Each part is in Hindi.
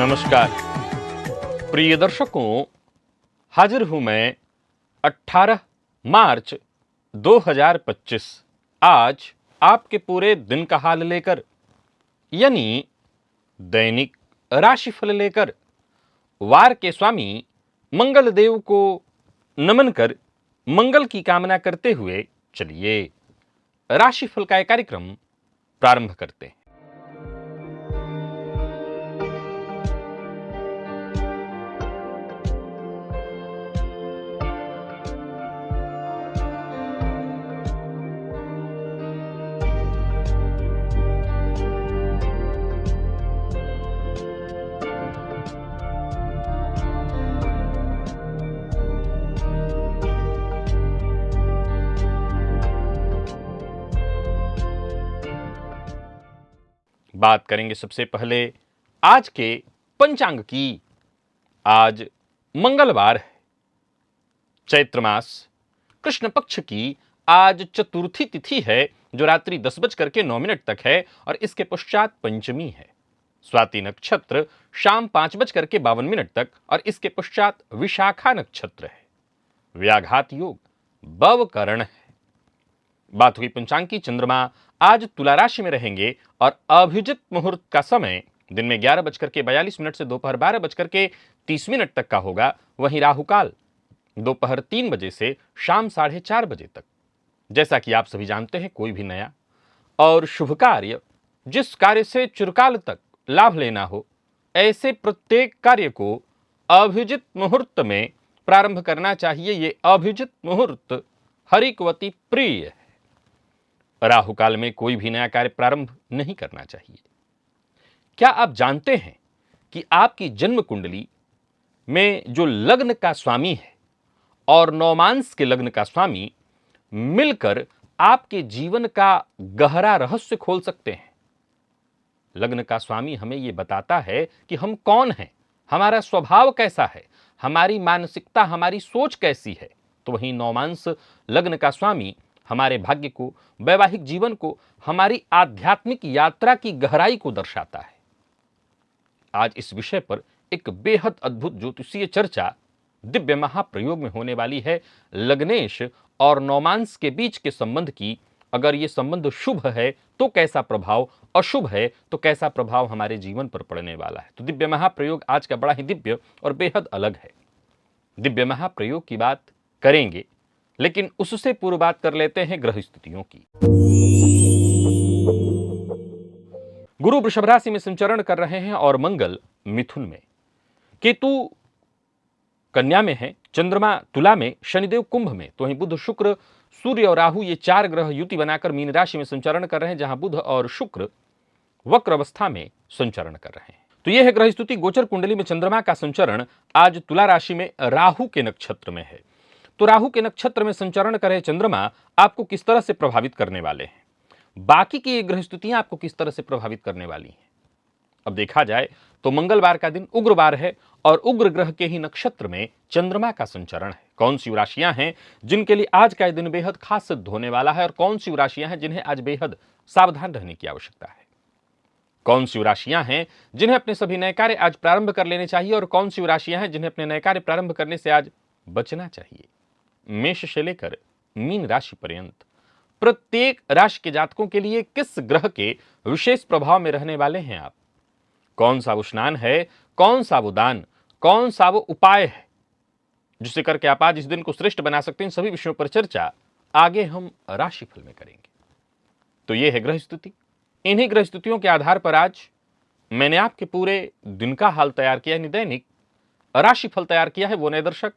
नमस्कार प्रिय दर्शकों, हाजिर हूं मैं 18 मार्च 2025 आज आपके पूरे दिन का हाल लेकर, यानी दैनिक राशिफल लेकर। वार के स्वामी मंगल देव को नमन कर मंगल की कामना करते हुए चलिए राशिफल का एक कार्यक्रम प्रारंभ करते हैं। बात करेंगे सबसे पहले आज के पंचांग की। आज मंगलवार है, चैत्र मास कृष्ण पक्ष की आज चतुर्थी तिथि है जो रात्रि 10:09 तक है और इसके पश्चात पंचमी है। स्वाति नक्षत्र शाम 5:52 तक और इसके पश्चात विशाखा नक्षत्र है। व्याघात योग बवकरण है। बात हुई पंचांग की। चंद्रमा आज तुला राशि में रहेंगे और अभिजित मुहूर्त का समय दिन में 11:42 से दोपहर 12:30 तक का होगा। वहीं राहुकाल दोपहर 3 बजे से शाम 4:30 बजे तक। जैसा कि आप सभी जानते हैं, कोई भी नया और शुभ कार्य, जिस कार्य से चिरकाल तक लाभ लेना हो, ऐसे प्रत्येक कार्य को अभिजित मुहूर्त में प्रारंभ करना चाहिए। ये अभिजित मुहूर्त हरिकवती प्रिय है। राहु काल में कोई भी नया कार्य प्रारंभ नहीं करना चाहिए। क्या आप जानते हैं कि आपकी जन्म कुंडली में जो लग्न का स्वामी है और नौमांस के लग्न का स्वामी मिलकर आपके जीवन का गहरा रहस्य खोल सकते हैं? लग्न का स्वामी हमें यह बताता है कि हम कौन हैं, हमारा स्वभाव कैसा है, हमारी मानसिकता, हमारी सोच कैसी है। तो वहीं नौमांस लग्न का स्वामी हमारे भाग्य को, वैवाहिक जीवन को, हमारी आध्यात्मिक यात्रा की गहराई को दर्शाता है। आज इस विषय पर एक बेहद अद्भुत ज्योतिषीय चर्चा दिव्य महाप्रयोग में होने वाली है। लग्नेश और नौमांस के बीच के संबंध की। अगर ये संबंध शुभ है तो कैसा प्रभाव, अशुभ है तो कैसा प्रभाव हमारे जीवन पर पड़ने वाला है। तो दिव्य महाप्रयोग आज का बड़ा ही दिव्य और बेहद अलग है। दिव्य महाप्रयोग की बात करेंगे, लेकिन उससे पूर्व बात कर लेते हैं ग्रह स्थितियों की। गुरु वृषभ राशि में संचरण कर रहे हैं और मंगल मिथुन में, केतु कन्या में है, चंद्रमा तुला में, शनिदेव कुंभ में। तो वहीं बुध, शुक्र, सूर्य और राहु ये 4 ग्रह युति बनाकर मीन राशि में संचरण कर रहे हैं, जहां बुध और शुक्र वक्र अवस्था में संचरण कर रहे हैं। तो यह है ग्रह स्थिति। गोचर कुंडली में चंद्रमा का संचरण आज तुला राशि में राहु के नक्षत्र में है। तो राहु के नक्षत्र में संचरण कर रहे चंद्रमा आपको किस तरह से प्रभावित करने वाले हैं, बाकी की ये ग्रह स्थितियां आपको किस तरह से प्रभावित करने वाली हैं। अब देखा जाए तो मंगलवार का दिन उग्रवार है और उग्र ग्रह के ही नक्षत्र में चंद्रमा का संचरण है। कौन सी राशियां हैं जिनके लिए आज का दिन बेहद खास सिद्ध होने वाला है और कौन सी राशियां हैं जिन्हें आज बेहद सावधान रहने की आवश्यकता है। कौन सी राशियां हैं जिन्हें अपने सभी नए कार्य आज प्रारंभ कर लेने चाहिए और कौन सी राशियां हैं जिन्हें अपने नए कार्य प्रारंभ करने से आज बचना चाहिए। मेष से लेकर मीन राशि पर्यंत प्रत्येक राशि के जातकों के लिए किस ग्रह के विशेष प्रभाव में रहने वाले हैं आप, कौन सा वो स्नान है, कौन सा वो दान, कौन सा वो उपाय है जिससे करके आप आज इस दिन को श्रेष्ठ बना सकते हैं। सभी विषयों पर चर्चा आगे हम राशिफल में करेंगे। तो यह है ग्रह स्थिति। इन्हीं ग्रह स्थितियों के आधार पर आज मैंने आपके पूरे दिन का हाल तैयार किया है, दैनिक राशिफल तैयार किया है। वो नए दर्शक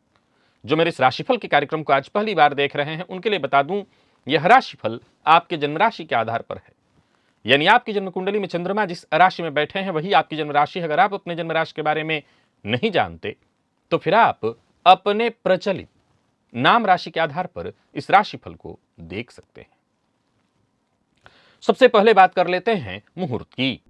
जो मेरे इस राशिफल के कार्यक्रम को आज पहली बार देख रहे हैं, उनके लिए बता दूं, यह राशिफल आपके जन्म राशि के आधार पर है। यानी आपकी जन्म कुंडली में चंद्रमा जिस राशि में बैठे हैं वही आपकी जन्म राशि है। अगर आप अपने जन्म राशि के बारे में नहीं जानते तो फिर आप अपने प्रचलित नाम राशि के आधार पर इस राशिफल को देख सकते हैं। सबसे पहले बात कर लेते हैं मुहूर्त की।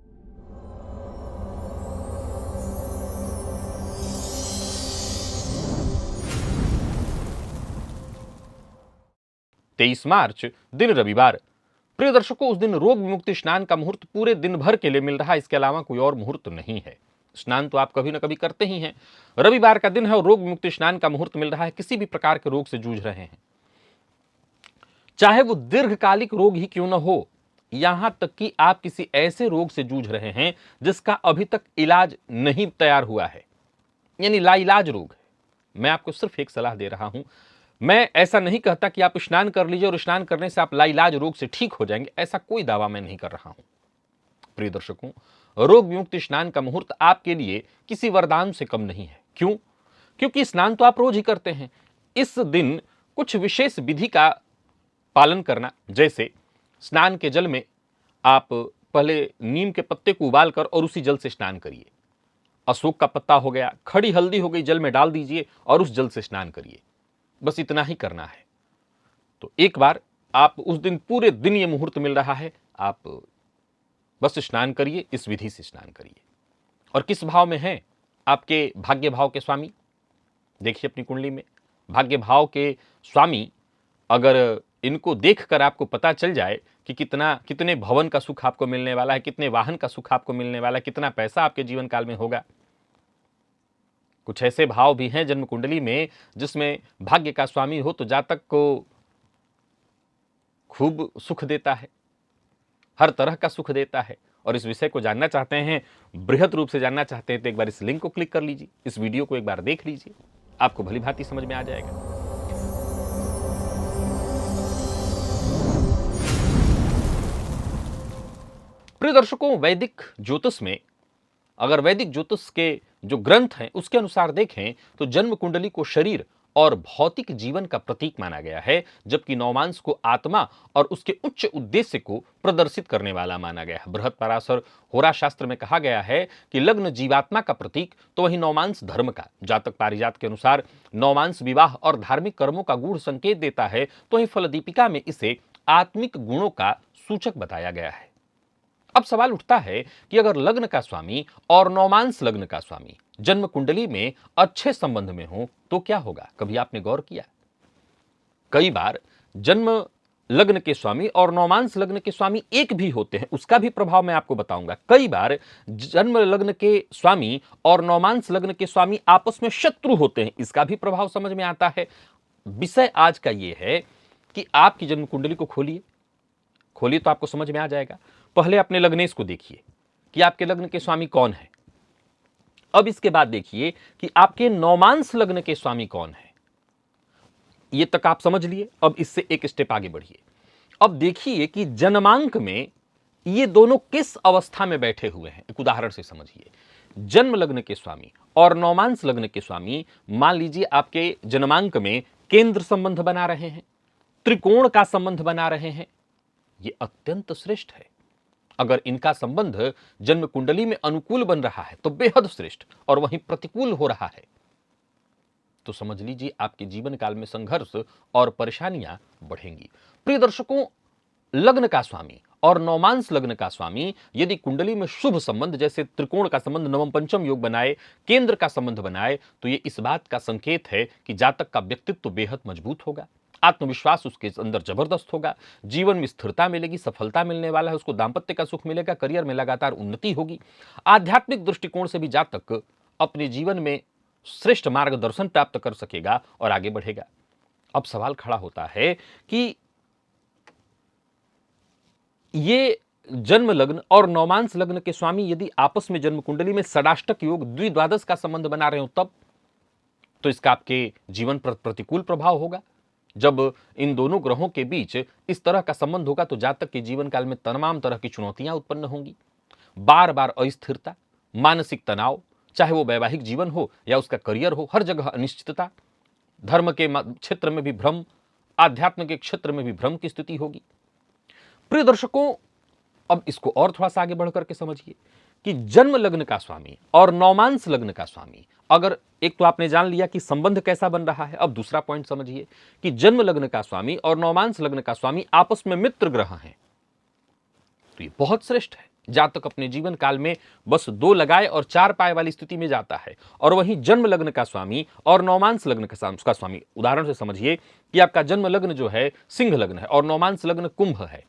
23 मार्च दिन रविवार। प्रिय दर्शकों, उस दिन रोग विमुक्ति स्नान का मुहूर्त पूरे दिन भर के लिए मिल रहा है। इसके अलावा कोई और मुहूर्त नहीं है। स्नान तो आप कभी ना कभी करते ही हैं। रविवार का दिन है और रोग मुक्ति स्नान का मुहूर्त मिल रहा है। किसी भी प्रकार के रोग से जूझ रहे हैं, चाहे वो दीर्घकालिक रोग ही क्यों न हो, यहां तक कि आप किसी ऐसे रोग से जूझ रहे हैं जिसका अभी तक इलाज नहीं तैयार हुआ है, यानी लाइलाज रोग है, मैं आपको सिर्फ एक सलाह दे रहा हूं। मैं ऐसा नहीं कहता कि आप स्नान कर लीजिए और स्नान करने से आप लाइलाज रोग से ठीक हो जाएंगे, ऐसा कोई दावा मैं नहीं कर रहा हूं। प्रिय दर्शकों, रोग विमुक्ति स्नान का मुहूर्त आपके लिए किसी वरदान से कम नहीं है। क्यों? क्योंकि स्नान तो आप रोज ही करते हैं। इस दिन कुछ विशेष विधि का पालन करना, जैसे स्नान के जल में आप पहले नीम के पत्ते को उबालकर और उसी जल से स्नान करिए। अशोक का पत्ता हो गया, खड़ी हल्दी हो गई, जल में डाल दीजिए और उस जल से स्नान करिए। बस इतना ही करना है। तो एक बार आप उस दिन, पूरे दिन ये मुहूर्त मिल रहा है, आप बस स्नान करिए, इस विधि से स्नान करिए। और किस भाव में हैं आपके भाग्य भाव के स्वामी? देखिए अपनी कुंडली में भाग्य भाव के स्वामी, अगर इनको देखकर आपको पता चल जाए कि कितने भवन का सुख आपको मिलने वाला है, कितने वाहन का सुख आपको मिलने वाला है, कितना पैसा आपके जीवन काल में होगा। कुछ ऐसे भाव भी हैं जन्म कुंडली में जिसमें भाग्य का स्वामी हो तो जातक को खूब सुख देता है, हर तरह का सुख देता है। और इस विषय को जानना चाहते हैं, बृहद रूप से जानना चाहते हैं, तो एक बार इस लिंक को क्लिक कर लीजिए, इस वीडियो को एक बार देख लीजिए, आपको भली भांति समझ में आ जाएगा। प्रिय दर्शकों, वैदिक ज्योतिष में, अगर वैदिक ज्योतिष के जो ग्रंथ हैं उसके अनुसार देखें तो जन्म कुंडली को शरीर और भौतिक जीवन का प्रतीक माना गया है, जबकि नवमांस को आत्मा और उसके उच्च उद्देश्य को प्रदर्शित करने वाला माना गया है। बृहद पराशर होरा शास्त्र में कहा गया है कि लग्न जीवात्मा का प्रतीक, तो वही नवमांस धर्म का। जातक पारिजात के अनुसार नवमांस विवाह और धार्मिक कर्मों का गूढ़ संकेत देता है, तो वही फलदीपिका में इसे आत्मिक गुणों का सूचक बताया गया है। अब सवाल उठता है कि अगर लग्न का स्वामी और नवमांस लग्न का स्वामी जन्म कुंडली में अच्छे संबंध में हो तो क्या होगा? कभी आपने गौर किया? कई बार जन्म लग्न के स्वामी और नवमांस लग्न के स्वामी एक भी होते हैं, उसका भी प्रभाव मैं आपको बताऊंगा। कई बार जन्म लग्न के स्वामी और नवमांस लग्न के स्वामी आपस में शत्रु होते हैं, इसका भी प्रभाव समझ में आता है। विषय आज का यह है कि आपकी जन्म कुंडली को खोलिए तो आपको समझ में आ जाएगा। पहले अपने लग्नेश को देखिए कि आपके लग्न के स्वामी कौन है। अब इसके बाद देखिए कि आपके नवमांस लग्न के स्वामी कौन है। ये तक आप समझ लिए। अब इससे एक स्टेप आगे बढ़िए। अब देखिए कि जन्मांक में ये दोनों किस अवस्था में बैठे हुए हैं। एक उदाहरण से समझिए। जन्म लग्न के स्वामी और नवमांस लग्न के स्वामी, मान लीजिए आपके जन्मांक में केंद्र संबंध बना रहे हैं, त्रिकोण का संबंध बना रहे हैं, ये अत्यंत श्रेष्ठ है। अगर इनका संबंध जन्म कुंडली में अनुकूल बन रहा है तो बेहद श्रेष्ठ, और वहीं प्रतिकूल हो रहा है तो समझ लीजिए आपके जीवन काल में संघर्ष और परेशानियां बढ़ेंगी। प्रिय दर्शकों, लग्न का स्वामी और नवमांस लग्न का स्वामी यदि कुंडली में शुभ संबंध, जैसे त्रिकोण का संबंध, नवम पंचम योग बनाए, केंद्र का संबंध बनाए, तो ये इस बात का संकेत है कि जातक का व्यक्तित्व बेहद मजबूत होगा, आत्मविश्वास उसके अंदर जबरदस्त होगा, जीवन में स्थिरता मिलेगी, सफलता मिलने वाला है, उसको दांपत्य का सुख मिलेगा, करियर में लगातार उन्नति होगी। आध्यात्मिक दृष्टिकोण से भी जातक अपने जीवन में श्रेष्ठ मार्गदर्शन प्राप्त कर सकेगा और आगे बढ़ेगा। अब सवाल खड़ा होता है कि ये जन्म लग्न और नवमांस लग्न के स्वामी यदि आपस में जन्म कुंडली में षडाष्टक योग, द्विद्वादश का संबंध बना रहे हो, तब तो इसका आपके जीवन पर प्रतिकूल प्रभाव होगा। जब इन दोनों ग्रहों के बीच इस तरह का संबंध होगा तो जातक के जीवन काल में तमाम तरह की चुनौतियां उत्पन्न होंगी। बार बार अस्थिरता, मानसिक तनाव, चाहे वो वैवाहिक जीवन हो या उसका करियर हो, हर जगह अनिश्चितता, धर्म के क्षेत्र में भी भ्रम, आध्यात्म के क्षेत्र में भी भ्रम की स्थिति होगी। प्रिय दर्शकों, अब इसको और थोड़ा सा आगे बढ़कर के समझिए कि जन्म लग्न का स्वामी और नवमांस लग्न का स्वामी, अगर एक तो आपने जान लिया कि संबंध कैसा बन रहा है, अब दूसरा पॉइंट समझिए कि जन्म लग्न का स्वामी और नवमांस लग्न का स्वामी आपस में मित्र ग्रह हैं, तो ये बहुत श्रेष्ठ है। जातक अपने जीवन काल में बस 2 लगाए और 4 पाए वाली स्थिति में जाता है। और वहीं जन्म लग्न का स्वामी और नवमांस लग्न का स्वामी, उदाहरण से समझिए कि आपका जन्म लग्न जो है सिंह लग्न है और नवमांस लग्न कुंभ है,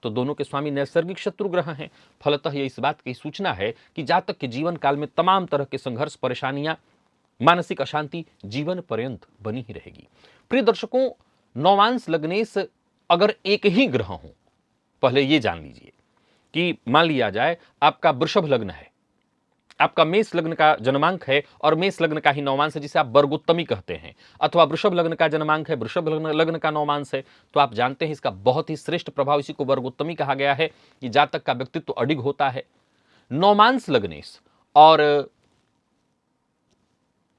तो दोनों के स्वामी नैसर्गिक शत्रु ग्रह हैं। फलतः यह इस बात की सूचना है कि जातक के जीवन काल में तमाम तरह के संघर्ष, परेशानियां, मानसिक अशांति जीवन पर्यंत बनी ही रहेगी। प्रिय दर्शकों, नौमांस लग्नेश अगर एक ही ग्रह हो, पहले यह जान लीजिए कि मान लिया जाए आपका वृषभ लग्न है, आपका मेष लग्न का जन्मांक है और मेष लग्न का ही नौमांस है जिसे आप वर्गोत्तमी कहते हैं, अथवा वृषभ लग्न का जन्मांक है, वृषभ लग्न का नौमांस है, तो आप जानते हैं इसका बहुत ही श्रेष्ठ प्रभाव, इसी को वर्गोत्तमी कहा गया है कि जातक का व्यक्तित्व अडिग होता है। नौमांस लग्नेश और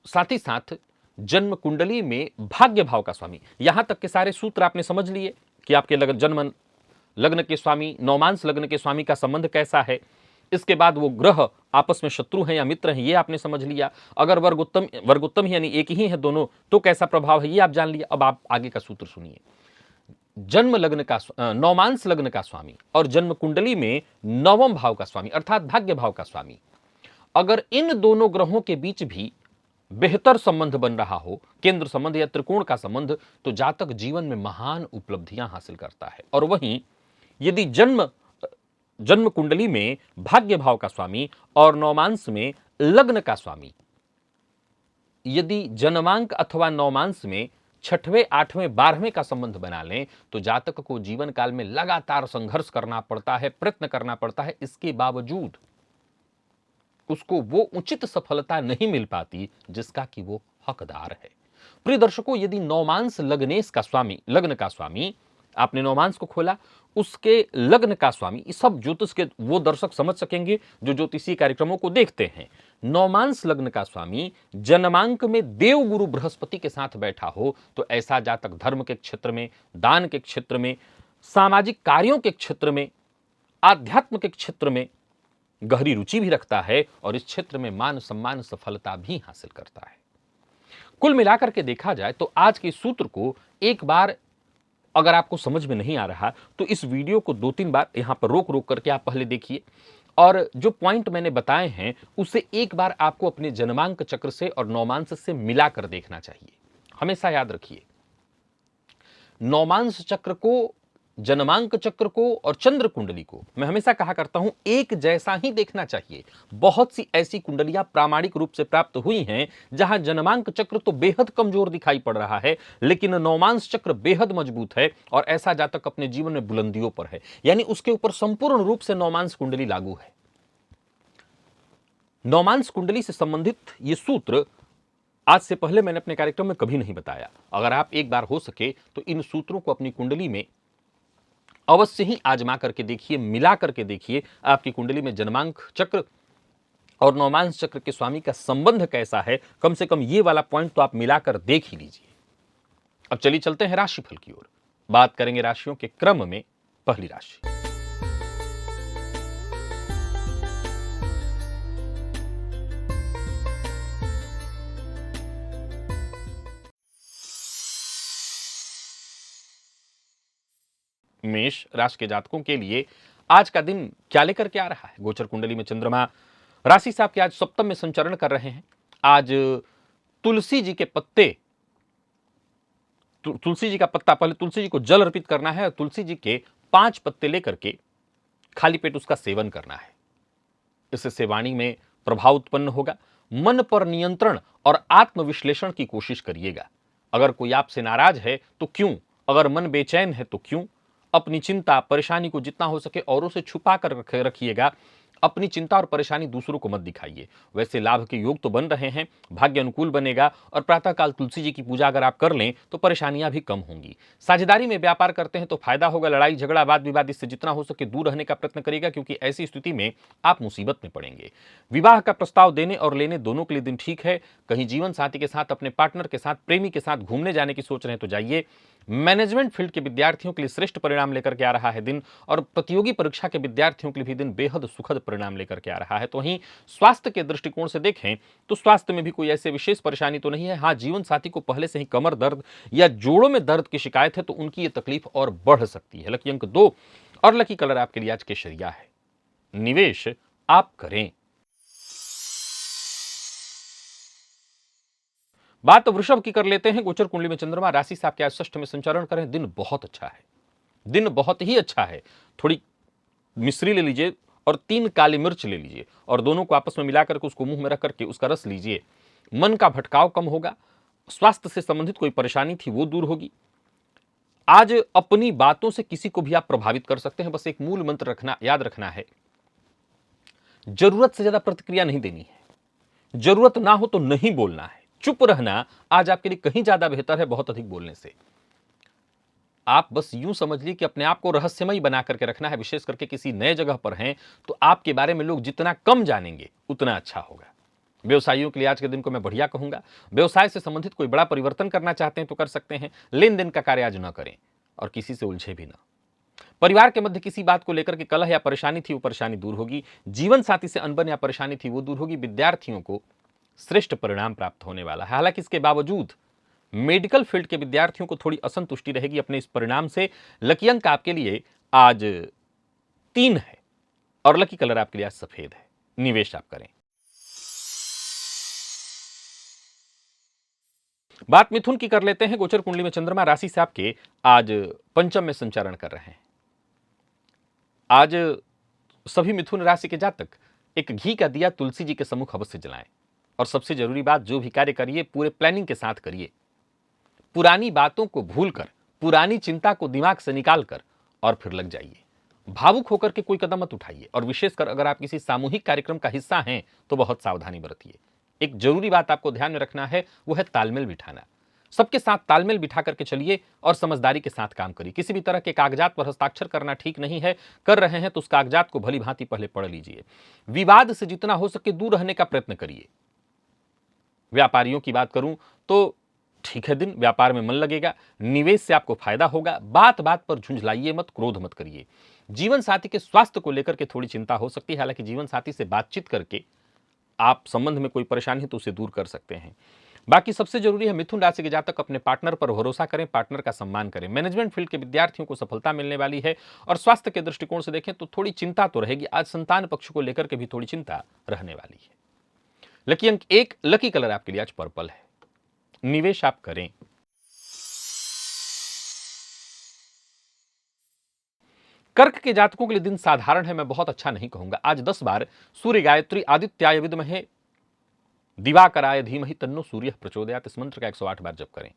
साथ ही साथ जन्म कुंडली में भाग्य भाव का स्वामी, यहां तक के सारे सूत्र आपने समझ लिए कि आपके जन्म लग्न के स्वामी, नौमांस लग्न के स्वामी का संबंध कैसा है। इसके बाद वो ग्रह आपस में शत्रु हैं या मित्र हैं, ये आपने समझ लिया। अगर वर्गोत्तम यानी एक ही है दोनों, तो कैसा प्रभाव है ये आप जान लिया। अब आप आगे का सूत्र सुनिए। जन्म लग्न का नौमांस लग्न का स्वामी और जन्म कुंडली में नवम भाव का स्वामी अर्थात भाग्य भाव का स्वामी, अगर इन दोनों ग्रहों के बीच भी बेहतर संबंध बन रहा हो, केंद्र संबंध या त्रिकोण का संबंध, तो जातक जीवन में महान उपलब्धियां हासिल करता है। और वहीं यदि जन्म कुंडली में भाग्य भाव का स्वामी और नौमांस में लग्न का स्वामी, यदि जन्मांक अथवा नौमांस में 6वें, 8वें, 12वें का संबंध बना लें, तो जातक को जीवन काल में लगातार संघर्ष करना पड़ता है, प्रयत्न करना पड़ता है। इसके बावजूद उसको वो उचित सफलता नहीं मिल पाती जिसका कि वो हकदार है। प्रिय दर्शकों, यदि नौमांस लग्नेश का स्वामी, लग्न का स्वामी, आपने नौमांस को खोला, उसके लग्न का स्वामी, इस सब ज्योतिष के वो दर्शक समझ सकेंगे जो ज्योतिषीय कार्यक्रमों को देखते हैं। नौमांस लग्न का स्वामी जन्मांक में देवगुरु बृहस्पति के साथ बैठा हो, तो ऐसा जातक धर्म के क्षेत्र में, दान के क्षेत्र में, सामाजिक कार्यों के क्षेत्र में, आध्यात्म के क्षेत्र में गहरी रुचि भी रखता है और इस क्षेत्र में मान सम्मान, सफलता भी हासिल करता है। कुल मिलाकर के देखा जाए तो आज के सूत्र को एक बार अगर आपको समझ में नहीं आ रहा तो इस वीडियो को 2-3 बार यहां पर रोक रोक करके आप पहले देखिए, और जो पॉइंट मैंने बताए हैं उसे एक बार आपको अपने जन्मांक चक्र से और नौमांस से मिलाकर देखना चाहिए। हमेशा याद रखिए, नौमांस चक्र को, जन्मांक चक्र को और चंद्र कुंडली को मैं हमेशा कहा करता हूं एक जैसा ही देखना चाहिए। बहुत सी ऐसी कुंडलियां प्रामाणिक रूप से प्राप्त हुई हैं जहां जन्मांक चक्र तो बेहद कमजोर दिखाई पड़ रहा है, लेकिन नौमांस चक्र बेहद मजबूत है और ऐसा जातक अपने जीवन में बुलंदियों पर है, यानी उसके ऊपर संपूर्ण रूप से नौमांस कुंडली लागू है। नौमांस कुंडली से संबंधित ये सूत्र आज से पहले मैंने अपने कार्यक्रम में कभी नहीं बताया। अगर आप एक बार हो सके तो इन सूत्रों को अपनी कुंडली में अवश्य ही आजमा करके देखिए, मिला करके देखिए, आपकी कुंडली में जन्मांक चक्र और नौमांस चक्र के स्वामी का संबंध कैसा है। कम से कम ये वाला पॉइंट तो आप मिलाकर देख ही लीजिए। अब चलिए चलते हैं राशिफल की ओर। बात करेंगे राशियों के क्रम में। पहली राशि मेष राशि के जातकों के लिए आज का दिन क्या लेकर के आ रहा है। गोचर कुंडली में चंद्रमा राशि से आपके आज सप्तम में संचरण कर रहे हैं। आज तुलसी जी के पत्ते, तुलसी जी का पत्ता, पहले तुलसी जी को जल अर्पित करना है और तुलसी जी के 5 पत्ते लेकर के खाली पेट उसका सेवन करना है। इससे वाणी में प्रभाव उत्पन्न होगा। मन पर नियंत्रण और आत्मविश्लेषण की कोशिश करिएगा। अगर कोई आपसे नाराज है तो क्यों, अगर मन बेचैन है तो क्यों। अपनी चिंता परेशानी को जितना हो सके औरों से छुपा कर रखिएगा। अपनी चिंता और परेशानी दूसरों को मत दिखाइए। वैसे लाभ के योग तो बन रहे हैं, भाग्य अनुकूल बनेगा और प्रातःकाल तुलसी जी की पूजा अगर आप कर लें तो परेशानियां भी कम होंगी। साझेदारी में व्यापार करते हैं तो फायदा होगा। लड़ाई झगड़ा वाद विवाद इससे जितना हो सके दूर रहने का प्रयत्न करिएगा, क्योंकि ऐसी स्थिति में आप मुसीबत में पड़ेंगे। विवाह का प्रस्ताव देने और लेने दोनों के लिए दिन ठीक है। कहीं जीवन साथी के साथ, अपने पार्टनर के साथ, प्रेमी के साथ घूमने जाने की सोच रहे हैं तो जाइए। मैनेजमेंट फील्ड के विद्यार्थियों के लिए श्रेष्ठ परिणाम लेकर के आ रहा है दिन, और प्रतियोगी परीक्षा के विद्यार्थियों के लिए भी दिन बेहद सुखद परिणाम लेकर के आ रहा है। तो वहीं स्वास्थ्य के दृष्टिकोण से देखें तो स्वास्थ्य में भी कोई ऐसे विशेष परेशानी तो नहीं है। हाँ, जीवन साथी को पहले से ही कमर दर्द या जोड़ों में दर्द की शिकायत है तो उनकी ये तकलीफ और बढ़ सकती है। लकी अंक 2 और लकी कलर आपके लिए आज केसरिया है। निवेश आप करें। बात वृषभ की कर लेते हैं। गोचर कुंडली में चंद्रमा राशि से आपके आज षष्ठ में संचरण करें, दिन बहुत अच्छा है। दिन बहुत ही अच्छा है। थोड़ी मिश्री ले लीजिए और 3 काली मिर्च ले लीजिए और दोनों को आपस में मिलाकर के उसको मुंह में रख करके उसका रस लीजिए। मन का भटकाव कम होगा, स्वास्थ्य से संबंधित कोई परेशानी थी वो दूर होगी। आज अपनी बातों से किसी को भी आप प्रभावित कर सकते हैं। बस एक मूल मंत्र याद रखना है, जरूरत से ज्यादा प्रतिक्रिया नहीं देनी है, जरूरत ना हो तो नहीं बोलना है, चुप रहना आज आपके लिए कहीं ज्यादा बेहतर है बहुत अधिक बोलने से। आप बस यूं समझ लीजिए कि अपने आप को रहस्यमय बना करके रखना है। विशेष करके किसी नए जगह पर हैं तो आपके बारे में लोग जितना कम जानेंगे उतना अच्छा होगा। व्यवसायियों के लिए आज के दिन को मैं बढ़िया कहूंगा। व्यवसाय से संबंधित कोई बड़ा परिवर्तन करना चाहते हैं तो कर सकते हैं। लेन देन का कार्य आज न करें और किसी से उलझे भी ना। परिवार के मध्य किसी बात को लेकर के कलह या परेशानी थी वो परेशानी दूर होगी। जीवन साथी से अनबन या परेशानी थी वो दूर होगी। विद्यार्थियों को श्रेष्ठ परिणाम प्राप्त होने वाला है। हालांकि इसके बावजूद मेडिकल फील्ड के विद्यार्थियों को थोड़ी असंतुष्टि रहेगी अपने इस परिणाम से। लकी अंक आपके लिए आज 3 है और लकी कलर आपके लिए आज सफेद है। निवेश आप करें। बात मिथुन की कर लेते हैं। गोचर कुंडली में चंद्रमा राशि से आपके आज पंचम में संचारण कर रहे हैं। आज सभी मिथुन राशि के जातक एक घी का दिया तुलसी जी के सम्मुख अवश्य जलाएं और सबसे जरूरी बात, जो भी कार्य करिए पूरे प्लानिंग के साथ करिए। पुरानी बातों को भूलकर, पुरानी चिंता को दिमाग से निकालकर और फिर लग जाइए। भावुक होकर के कोई कदम मत उठाइए और विशेषकर अगर आप किसी सामूहिक कार्यक्रम का हिस्सा हैं तो बहुत सावधानी बरतिए। एक जरूरी बात आपको ध्यान में रखना है, वो है तालमेल बिठाना। सबके साथ तालमेल बिठा करके चलिए और समझदारी के साथ काम करिए। किसी भी तरह के कागजात पर हस्ताक्षर करना ठीक नहीं है। कर रहे हैं तो उस कागजात को भली भांति पहले पढ़ लीजिए। विवाद से जितना हो सके दूर रहने का प्रयत्न करिए। व्यापारियों की बात करूं तो ठीक है, दिन व्यापार में मन लगेगा, निवेश से आपको फायदा होगा। बात बात पर झुंझलाइए मत, क्रोध मत करिए। जीवन साथी के स्वास्थ्य को लेकर के थोड़ी चिंता हो सकती है। हालांकि जीवन साथी से बातचीत करके आप संबंध में कोई परेशानी है तो उसे दूर कर सकते हैं। बाकी सबसे जरूरी है मिथुन राशि के जातक अपने पार्टनर पर भरोसा करें, पार्टनर का सम्मान करें। मैनेजमेंट फील्ड के विद्यार्थियों को सफलता मिलने वाली है और स्वास्थ्य के दृष्टिकोण से देखें तो थोड़ी चिंता तो रहेगी। आज संतान पक्ष को लेकर के भी थोड़ी चिंता रहने वाली है। लकी अंक 1, लकी कलर आपके लिए आज पर्पल है। निवेश आप करें। कर्क के जातकों के लिए दिन साधारण है, मैं बहुत अच्छा नहीं कहूंगा। आज 10 बार सूर्य गायत्री आदित्याय विद्महे दिवाकराय धीमहि तन्नो सूर्य प्रचोदयात इस मंत्र का 108 बार जप करें।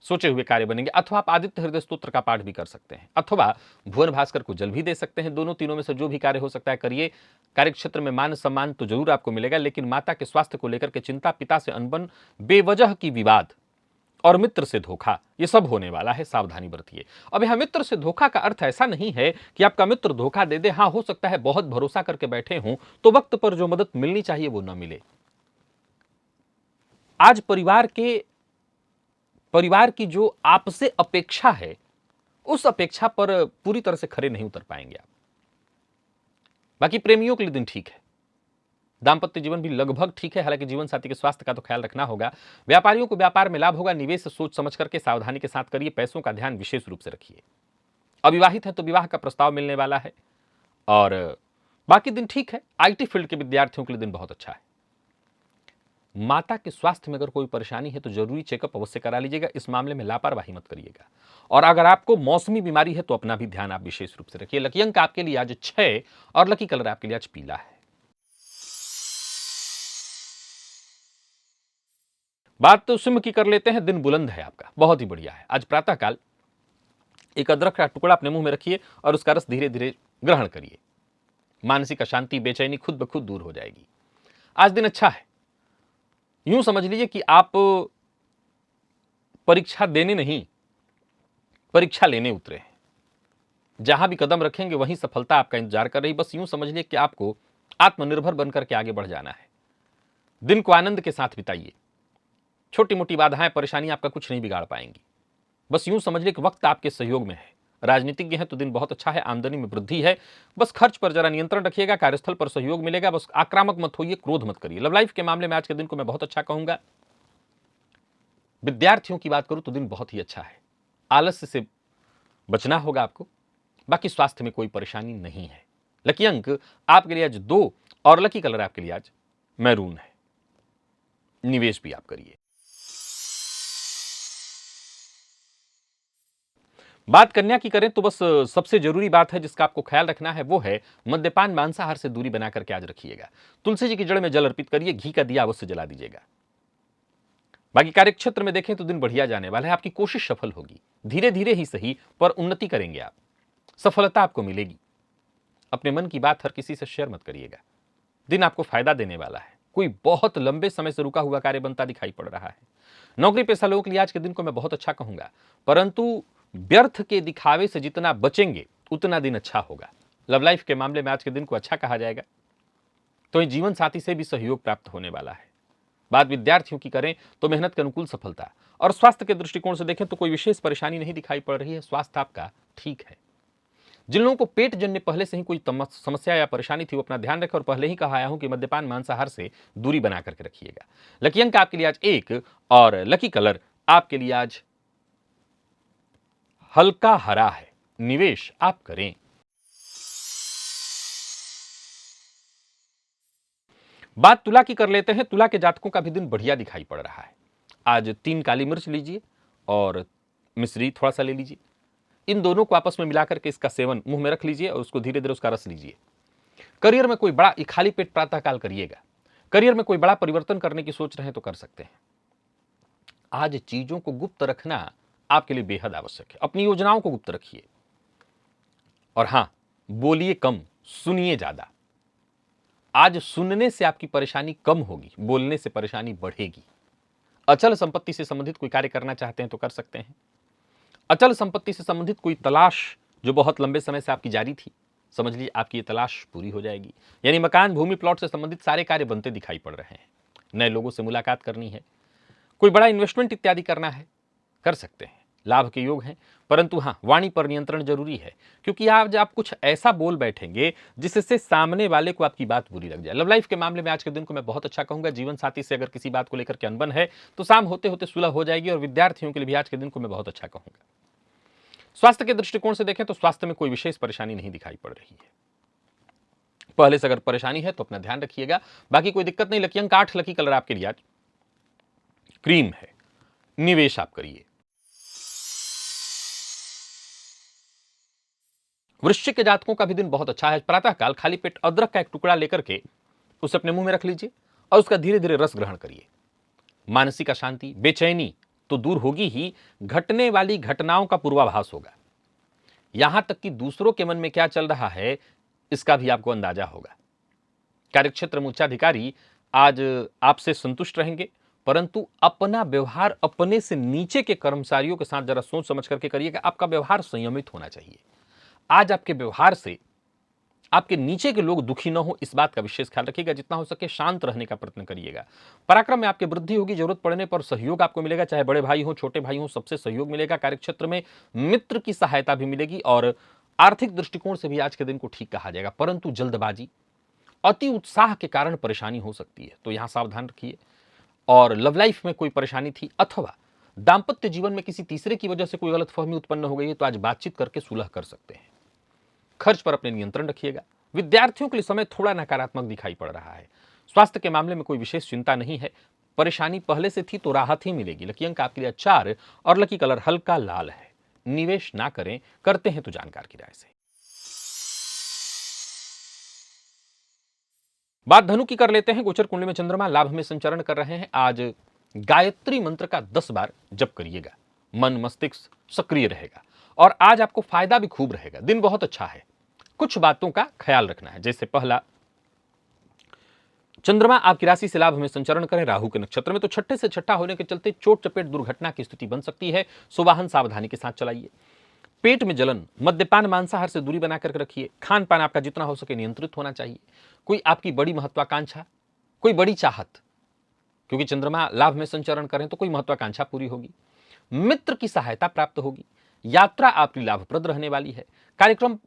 सोचे हुए कार्य बनेंगे। अथवा आप आदित्य हृदय स्तोत्र का पाठ भी कर सकते हैं अथवा भुवन भास्कर को जल भी दे सकते हैं। दोनों तीनों में से जो भी कार्य हो सकता है करिए। कार्य क्षेत्र में मान सम्मान तो जरूर आपको मिलेगा, लेकिन माता के स्वास्थ्य को लेकर के चिंता, पिता से अनबन, बेवजह की विवाद और मित्र से धोखा, ये सब होने वाला है। सावधानी बरतिए। अब यहां मित्र से धोखा का अर्थ ऐसा नहीं है कि आपका मित्र धोखा दे दे। हां, हो सकता है बहुत भरोसा करके बैठे हों तो वक्त पर जो मदद मिलनी चाहिए वो न मिले। आज परिवार की जो आपसे अपेक्षा है उस अपेक्षा पर पूरी तरह से खरे नहीं उतर पाएंगे आप। बाकी प्रेमियों के लिए दिन ठीक है। दांपत्य जीवन भी लगभग ठीक है। हालांकि जीवन साथी के स्वास्थ्य का तो ख्याल रखना होगा। व्यापारियों को व्यापार में लाभ होगा। निवेश सोच समझ करके सावधानी के साथ करिए। पैसों का ध्यान विशेष रूप से रखिए। अविवाहित है तो विवाह का प्रस्ताव मिलने वाला है और बाकी दिन ठीक है। आईटी फील्ड के विद्यार्थियों के लिए दिन बहुत अच्छा है। माता के स्वास्थ्य में अगर कोई परेशानी है तो जरूरी चेकअप अवश्य करा लीजिएगा। इस मामले में लापरवाही मत करिएगा। और अगर आपको मौसमी बीमारी है तो अपना भी ध्यान आप विशेष रूप से रखिए। लकी अंक आपके लिए आज 6 और लकी कलर आपके लिए आज पीला है। बात तो सिंह की कर लेते हैं। दिन बुलंद है आपका, बहुत ही बढ़िया है। आज प्रातःकाल एक अदरक का टुकड़ा अपने मुंह में रखिए और उसका रस धीरे धीरे ग्रहण करिए। मानसिक अशांति, बेचैनी खुद ब खुद दूर हो जाएगी। आज दिन अच्छा है। यूं समझ लीजिए कि आप परीक्षा देने नहीं, परीक्षा लेने उतरे हैं। जहां भी कदम रखेंगे वहीं सफलता आपका इंतजार कर रही। बस यूं समझ लीजिए कि आपको आत्मनिर्भर बनकर के आगे बढ़ जाना है। दिन को आनंद के साथ बिताइए। छोटी मोटी बाधाएं, परेशानी आपका कुछ नहीं बिगाड़ पाएंगी। बस यूं समझ लीजिए कि वक्त आपके सहयोग में है। राजनीतिज्ञ हैं तो दिन बहुत अच्छा है। आमदनी में वृद्धि है। बस खर्च पर जरा नियंत्रण रखिएगा। कार्यस्थल पर सहयोग मिलेगा। बस आक्रामक मत होइए, क्रोध मत करिए। लव लाइफ के मामले में आज के दिन को मैं बहुत अच्छा कहूंगा। विद्यार्थियों की बात करूं तो दिन बहुत ही अच्छा है। आलस्य से बचना होगा आपको। बाकी स्वास्थ्य में कोई परेशानी नहीं है। लकी अंक आपके लिए आज 2 और लकी कलर आपके लिए आज मैरून है। निवेश भी आप करिए। बात कन्या की करें तो बस सबसे जरूरी बात है जिसका आपको ख्याल रखना है वो है मद्यपान मांसाहार से दूरी बना करके आज रखिएगा। तुलसी जी की जड़ में जल अर्पित करिए, घी का दिया अवश्य जला दीजिएगा। बाकी कार्यक्षेत्र में देखें तो दिन बढ़िया जाने वाला है, आपकी कोशिश सफल होगी, धीरे धीरे ही सही पर उन्नति करेंगे आप, सफलता आपको मिलेगी। अपने मन की बात हर किसी से शेयर मत करिएगा, दिन आपको फायदा देने वाला है। कोई बहुत लंबे समय से रुका हुआ कार्य बनता दिखाई पड़ रहा है। नौकरी पेशा लोगों के लिए आज के दिन को मैं बहुत अच्छा कहूंगा, परंतु व्यर्थ के दिखावे से जितना बचेंगे उतना दिन अच्छा होगा। लव लाइफ के मामले में आज के दिन को अच्छा कहा जाएगा, तो जीवन साथी से भी सहयोग प्राप्त होने वाला है। बात विद्यार्थियों की करें तो मेहनत के अनुकूल सफलता, और स्वास्थ्य के दृष्टिकोण से देखें तो कोई विशेष परेशानी नहीं दिखाई पड़ रही है, स्वास्थ्य आपका ठीक है। जिन लोगों को पेट जन्य पहले से ही कोई समस्या या परेशानी थी वो अपना ध्यान रखें, और पहले ही कहा आया हूं कि मद्यपान मांसाहार से दूरी बना करके रखिएगा। लकी अंक आपके लिए आज 1 और लकी कलर आपके लिए आज हल्का हरा है, निवेश आप करें। बात तुला की कर लेते हैं। तुला के जातकों का भी दिन बढ़िया दिखाई पड़ रहा है। आज 3 काली मिर्च लीजिए और मिश्री थोड़ा सा ले लीजिए, इन दोनों को आपस में मिलाकर के इसका सेवन मुंह में रख लीजिए और उसको धीरे धीरे उसका रस लीजिए। करियर में कोई बड़ा खाली पेट प्रातःकाल करिएगा। करियर में कोई बड़ा परिवर्तन करने की सोच रहे हैं तो कर सकते हैं। आज चीजों को गुप्त रखना आपके लिए बेहद आवश्यक है, अपनी योजनाओं को गुप्त रखिए। और हां, बोलिए कम, सुनिए ज्यादा। आज सुनने से आपकी परेशानी कम होगी, बोलने से परेशानी बढ़ेगी। अचल संपत्ति से संबंधित कोई कार्य करना चाहते हैं तो कर सकते हैं। अचल संपत्ति से संबंधित कोई तलाश जो बहुत लंबे समय से आपकी जारी थी, समझ लीजिए आपकी ये तलाश पूरी हो जाएगी। यानी मकान, भूमि, प्लॉट से संबंधित सारे कार्य बनते दिखाई पड़ रहे हैं। नए लोगों से मुलाकात करनी है, कोई बड़ा इन्वेस्टमेंट इत्यादि करना है, कर सकते हैं, लाभ के योग हैं। परंतु हाँ, वाणी पर नियंत्रण जरूरी है, क्योंकि आज आप कुछ ऐसा बोल बैठेंगे जिससे सामने वाले को आपकी बात बुरी लग जाए। लव लाइफ के मामले में आज के दिन को मैं बहुत अच्छा कहूंगा। जीवन साथी से अगर किसी बात को लेकर के अनबन है तो शाम होते होते सुलह हो जाएगी, और विद्यार्थियों के लिए भी आज के दिन को मैं बहुत अच्छा कहूंगा। स्वास्थ्य के दृष्टिकोण से देखें तो स्वास्थ्य में कोई विशेष परेशानी नहीं दिखाई पड़ रही है। पहले से अगर परेशानी है तो अपना ध्यान रखिएगा, बाकी कोई दिक्कत नहीं। लकी अंक 8, लकी कलर आपके लिए आज क्रीम है, निवेश आप करिए। वृश्चिक के जातकों का भी दिन बहुत अच्छा है। प्रातःकाल खाली पेट अदरक का एक टुकड़ा लेकर के उसे अपने मुंह में रख लीजिए और उसका धीरे धीरे रस ग्रहण करिए। मानसिक अशांति, बेचैनी तो दूर होगी ही, घटने वाली घटनाओं का पूर्वाभास होगा। यहां तक कि दूसरों के मन में क्या चल रहा है इसका भी आपको अंदाजा होगा। कार्यक्षेत्र में उच्चाधिकारी आज आपसे संतुष्ट रहेंगे, परंतु अपना व्यवहार अपने से नीचे के कर्मचारियों के साथ जरा सोच समझ करके करिएगा। आपका व्यवहार संयमित होना चाहिए। आज आपके व्यवहार से आपके नीचे के लोग दुखी न हो, इस बात का विशेष ख्याल रखिएगा। जितना हो सके शांत रहने का प्रयत्न करिएगा। पराक्रम में आपकी वृद्धि होगी, जरूरत पड़ने पर सहयोग आपको मिलेगा, चाहे बड़े भाई हो छोटे भाई हो, सबसे सहयोग मिलेगा। कार्यक्षेत्र में मित्र की सहायता भी मिलेगी, और आर्थिक दृष्टिकोण से भी आज के दिन को ठीक कहा जाएगा। परंतु जल्दबाजी, अति उत्साह के कारण परेशानी हो सकती है, तो यहां सावधान रखिए। और लव लाइफ में कोई परेशानी थी अथवा दाम्पत्य जीवन में किसी तीसरे की वजह से कोई गलतफहमी उत्पन्न हो गई है तो आज बातचीत करके सुलह कर सकते हैं। खर्च पर अपने नियंत्रण रखिएगा। विद्यार्थियों के लिए समय थोड़ा नकारात्मक दिखाई पड़ रहा है। स्वास्थ्य के मामले में कोई विशेष चिंता नहीं है, परेशानी पहले से थी तो राहत ही मिलेगी। लकी अंक आपके लिए 4 और लकी कलर हल्का लाल है, निवेश ना करें, करते हैं तो जानकार की राय से। बात धनु की कर लेते हैं। गोचर कुंडली में चंद्रमा लाभ में संचरण कर रहे हैं। आज गायत्री मंत्र का 10 बार जप करिएगा, मन मस्तिष्क सक्रिय रहेगा और आज आपको फायदा भी खूब रहेगा। दिन बहुत अच्छा है। कुछ बातों का ख्याल रखना है, जैसे पहला, चंद्रमा आपकी राशि से लाभ में संचरण करें राहु के नक्षत्र में, तो छठे से छठा होने के चलते चोट चपेट दुर्घटना की स्थिति बन सकती है। सो वाहन सावधानी के साथ चलाइए। पेट में जलन, मद्यपान मांसाहार से दूरी बनाकर रखिए। खान पान आपका जितना हो सके नियंत्रित होना चाहिए। कोई आपकी बड़ी महत्वाकांक्षा, कोई बड़ी चाहत, क्योंकि चंद्रमा लाभ में संचरण करें तो कोई महत्वाकांक्षा पूरी होगी। मित्र की सहायता प्राप्त होगी। यात्रा आपकी लाभप्रद रहने वाली है। कार्यक्रम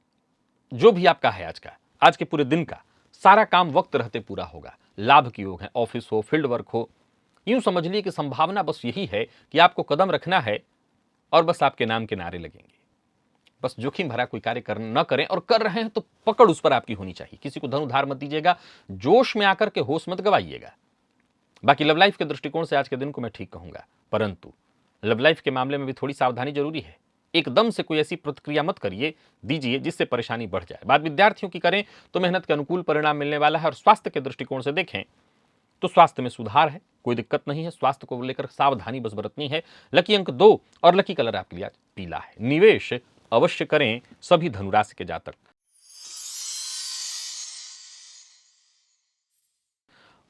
जो भी आपका है आज के पूरे दिन का सारा काम वक्त रहते पूरा होगा। लाभ की योग है, ऑफिस हो, फील्ड वर्क हो, यूं समझ लीजिए कि संभावना बस यही है कि आपको कदम रखना है और बस आपके नाम के नारे लगेंगे। बस जोखिम भरा कोई कार्य न करें, और कर रहे हैं तो पकड़ उस पर आपकी होनी चाहिए। किसी को धन उधार मत दीजिएगा, जोश में आकर के होश मत गवाइएगा। बाकी लव लाइफ के दृष्टिकोण से आज के दिन को मैं ठीक कहूंगा, परंतु लव लाइफ के मामले में भी थोड़ी सावधानी जरूरी है। एकदम से कोई ऐसी प्रतिक्रिया मत दीजिए जिससे परेशानी बढ़ जाए। बात विद्यार्थियों की करें तो मेहनत के अनुकूल परिणाम मिलने वाला है, और स्वास्थ्य के दृष्टिकोण से देखें तो स्वास्थ्य में सुधार है, कोई दिक्कत नहीं है। स्वास्थ्य को लेकर सावधानी बस बरतनी है। लकी अंक 2 और लकी कलर आपके लिए आज पीला है। निवेश अवश्य करें सभी धनुराशि के जातक।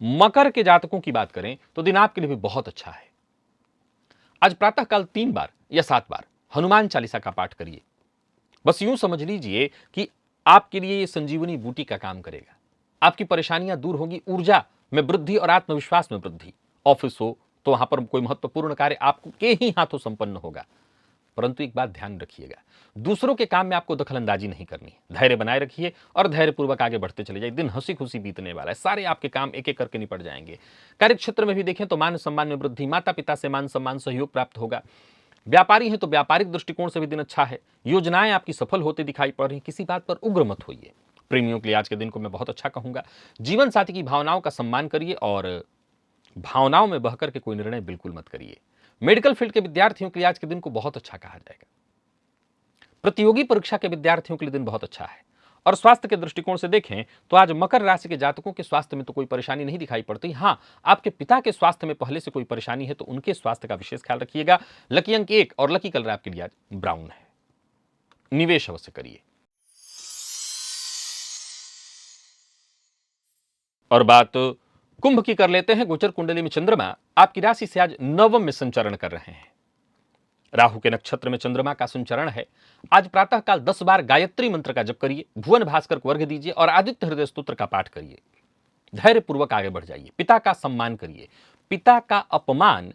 मकर के जातकों की बात करें तो दिन आपके लिए भी बहुत अच्छा है। आज प्रातःकाल 3 बार या 7 बार हनुमान चालीसा का पाठ करिए। बस यूं समझ लीजिए कि आपके लिए ये संजीवनी बूटी का काम करेगा। आपकी परेशानियां दूर होंगी, ऊर्जा में वृद्धि और आत्मविश्वास में वृद्धि। ऑफिस हो तो वहां पर कोई महत्वपूर्ण कार्य आपको के ही हाथों संपन्न होगा। परंतु एक बात ध्यान रखिएगा, दूसरों के काम में आपको दखलंदाजी नहीं करनी है। धैर्य बनाए रखिए और धैर्यपूर्वक आगे बढ़ते चले जाइए। दिन हंसी खुशी बीतने वाला है, सारे आपके काम एक एक करके निपट जाएंगे। कार्य क्षेत्र में भी देखें तो मान सम्मान में वृद्धि, माता पिता से मान सम्मान सहयोग प्राप्त होगा। व्यापारी हैं तो व्यापारिक दृष्टिकोण से भी दिन अच्छा है। योजनाएं आपकी सफल होते दिखाई पड़ रही, किसी बात पर उग्र मत होइए। प्रेमियों के लिए आज के दिन को मैं बहुत अच्छा कहूंगा। जीवन साथी की भावनाओं का सम्मान करिए और भावनाओं में बहकर के कोई निर्णय बिल्कुल मत करिए। मेडिकल फील्ड के विद्यार्थियों के लिए आज के दिन को बहुत अच्छा कहा जाएगा। प्रतियोगी परीक्षा के विद्यार्थियों के लिए दिन बहुत अच्छा है। और स्वास्थ्य के दृष्टिकोण से देखें तो आज मकर राशि के जातकों के स्वास्थ्य में तो कोई परेशानी नहीं दिखाई पड़ती। हाँ, आपके पिता के स्वास्थ्य में पहले से कोई परेशानी है तो उनके स्वास्थ्य का विशेष ख्याल रखिएगा। लकी अंक 1 और लकी कलर आपके लिए आज ब्राउन है। निवेश अवश्य करिए। और बात कुंभ की कर लेते हैं। गोचर कुंडली में चंद्रमा आपकी राशि से आज नवम में संचरण कर रहे हैं। राहु के नक्षत्र में चंद्रमा का संचरण है। आज प्रातःकाल 10 बार गायत्री मंत्र का जप करिए, भुवन भास्कर को अर्घ्य दीजिए और आदित्य हृदय स्तोत्र का पाठ करिए। धैर्यपूर्वक आगे बढ़ जाइए। पिता का सम्मान करिए। पिता का अपमान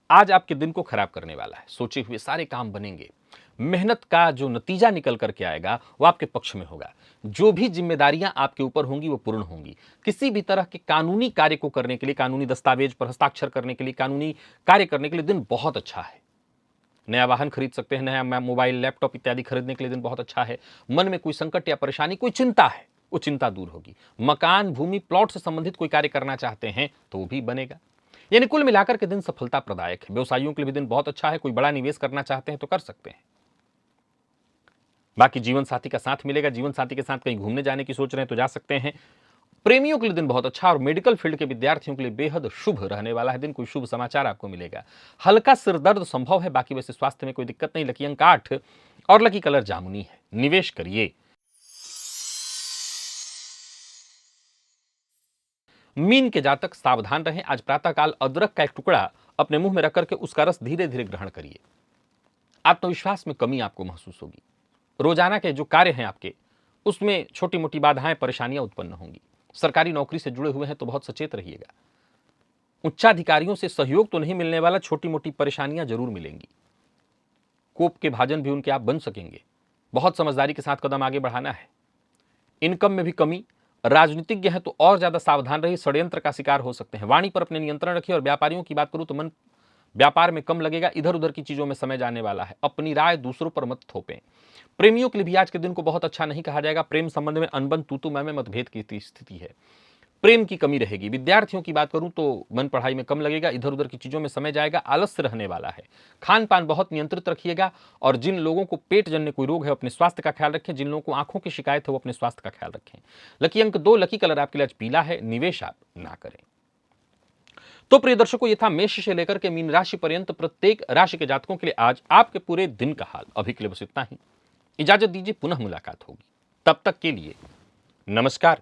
आज आपके दिन को खराब करने वाला है। सोचे हुए सारे काम बनेंगे। मेहनत का जो नतीजा निकल करके आएगा वो आपके पक्ष में होगा। जो भी जिम्मेदारियां आपके ऊपर होंगी वो पूर्ण होंगी। किसी भी तरह के कानूनी कार्य को करने के लिए, कानूनी दस्तावेज पर हस्ताक्षर करने के लिए, कानूनी कार्य करने के लिए दिन बहुत अच्छा है। नया वाहन खरीद सकते हैं, नया मोबाइल, लैपटॉप इत्यादि खरीदने के लिए दिन बहुत अच्छा है। मन में कोई संकट या परेशानी, कोई चिंता है, वो चिंता दूर होगी। मकान, भूमि, प्लॉट से संबंधित कोई कार्य करना चाहते हैं तो वो भी बनेगा। यानी कुल मिलाकर के दिन सफलता प्रदायक है। व्यवसायियों के लिए भी दिन बहुत अच्छा है। कोई बड़ा निवेश करना चाहते हैं तो कर सकते हैं। बाकी जीवन साथी का साथ मिलेगा। जीवन साथी के साथ कहीं घूमने जाने की सोच रहे हैं तो जा सकते हैं। प्रेमियों के लिए दिन बहुत अच्छा और मेडिकल फील्ड के विद्यार्थियों के लिए बेहद शुभ रहने वाला है दिन। कोई शुभ समाचार आपको मिलेगा। हल्का सिर दर्द संभव है, बाकी वैसे स्वास्थ्य में कोई दिक्कत नहीं। लकी अंक 8 और लकी कलर जामुनी है। निवेश करिए। मीन के जातक सावधान रहें। आज प्रातःकाल अदरक का एक टुकड़ा अपने मुंह में रख करके उसका रस धीरे धीरे ग्रहण करिए। आत्मविश्वास में कमी आपको महसूस होगी। रोजाना के जो कार्य हैं आपके, उसमें छोटी मोटी बाधाएं, परेशानियां उत्पन्न होंगी। सरकारी नौकरी से जुड़े हुए हैं तो बहुत सचेत रहिएगा। उच्चाधिकारियों से सहयोग तो नहीं मिलने वाला, छोटी मोटी परेशानियां जरूर मिलेंगी। कोप के भाजन भी उनके आप बन सकेंगे। बहुत समझदारी के साथ कदम आगे बढ़ाना है। इनकम में भी कमी। राजनीतिज्ञ हैं तो और ज्यादा सावधान रहिए, षड्यंत्र का शिकार हो सकते हैं। वाणी पर अपने नियंत्रण रखिए। और व्यापारियों की बात करूं तो मन व्यापार में कम लगेगा। इधर उधर की चीजों में समय जाने वाला है। अपनी राय दूसरों पर मत थोपें। प्रेमियों के लिए भी आज के दिन को बहुत अच्छा नहीं कहा जाएगा। प्रेम संबंध में अनबन, तू मैं में मतभेद की स्थिति है। प्रेम की कमी रहेगी। विद्यार्थियों की बात करूं तो मन पढ़ाई में कम लगेगा। इधर उधर की चीजों में समय जाएगा। आलस्य रहने वाला है। खान पान बहुत नियंत्रित रखिएगा। और जिन लोगों को पेट जन्य कोई रोग है अपने स्वास्थ्य का ख्याल रखें। जिन लोगों को आंखों की शिकायत है वो अपने स्वास्थ्य का ख्याल रखें। लकी अंक 2, लकी कलर आपके लिए आज पीला है। निवेश आप ना करें। तो प्रिय दर्शकों, ये था मेष से लेकर के मीन राशि पर्यंत प्रत्येक राशि के जातकों के लिए आज आपके पूरे दिन का हाल। अभी के लिए बस इतना ही। इजाजत दीजिए, पुनः मुलाकात होगी। तब तक के लिए नमस्कार।